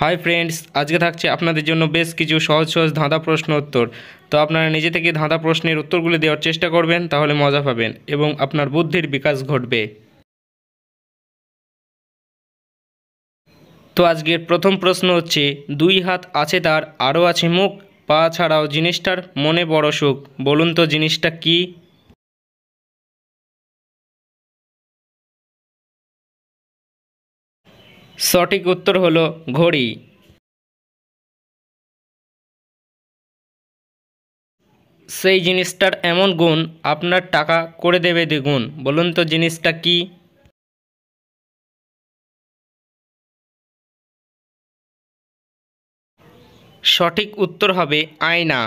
Hi friends, আজকে থাকছে আপনাদের জন্য বেশ কিছু সহজ সহজ ধাঁধা প্রশ্ন উত্তর। তো আপনারা নিজে থেকে ধাঁধা প্রশ্নের উত্তরগুলি দেওয়ার চেষ্টা করবেন, তাহলে মজা পাবেন এবং আপনার বুদ্ধির বিকাশ ঘটবে। তো আজকের প্রথম প্রশ্ন হচ্ছে, দুই হাত আছে তার, আরও আছে মুখ, পা ছাড়াও জিনিসটার মনে বড় সুখ, বলুন তো জিনিসটা কি? সঠিক উত্তর হলো ঘড়ি। সেই জিনিসটার এমন গুণ আপনার টাকা করে দেবে দ্বিগুণ, বলুন তো জিনিসটা কি? সঠিক উত্তর হবে আয়না।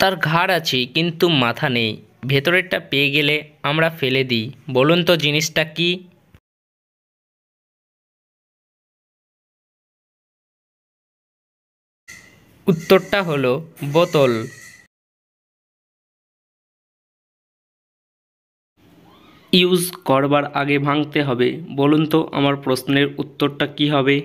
তার ঘাড় আছে কিন্তু মাথা নেই, ভেতরেরটা পেয়ে গেলে আমরা ফেলে দিই, বলুন তো জিনিসটা কি? উত্তরটা হলো বোতল। ইউজ করবার আগে ভাঙতে হবে, বলুন তো আমার প্রশ্নের উত্তরটা কি হবে?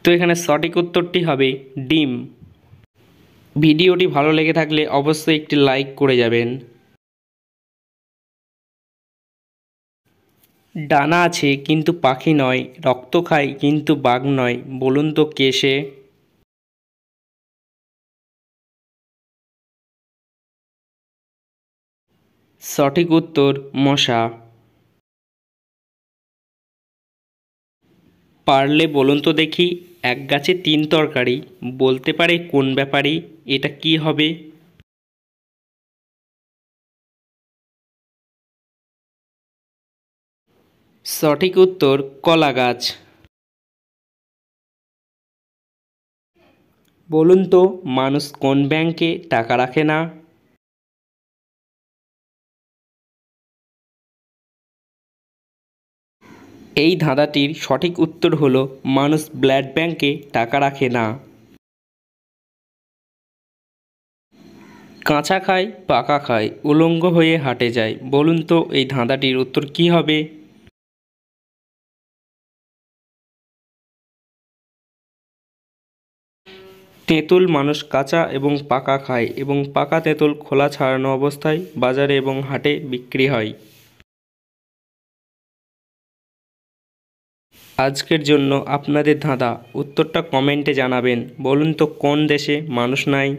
তো এখানে সঠিক উত্তরটি হবে ডিম। ভিডিওটি ভালো লেগে থাকলে অবশ্যই একটি লাইক করে যাবেন। ডানা আছে কিন্তু পাখি নয়, রক্ত খায় কিন্তু বাঘ নয়, বলুন তো কে সে? সঠিক উত্তর মশা। পারলে বলুন তো দেখি, এক গাছে তিন তরকারি, বলতে পারে কোন ব্যাপারী, এটা কি হবে? সঠিক উত্তর কলা গাছ। বলুন তো মানুষ কোন ব্যাংকে টাকা রাখে না? এই ধাঁধাটির সঠিক উত্তর হলো মানুষ ব্লাড ব্যাংকে টাকা রাখে না। কাঁচা খায় পাকা খায়, উলঙ্গ হয়ে হাঁটে যায়, বলুন তো এই ধাঁধাটির উত্তর কি হবে? তেঁতুল মানুষ কাঁচা এবং পাকা খায় এবং পাকা তেঁতুল খোলা ছাড়ানো অবস্থায় বাজারে এবং হাটে বিক্রি হয়। আজকের জন্য আপনাদের ধাঁধা উত্তরটা কমেন্টে জানাবেন, বলুন তো কোন দেশে মানুষ নাই?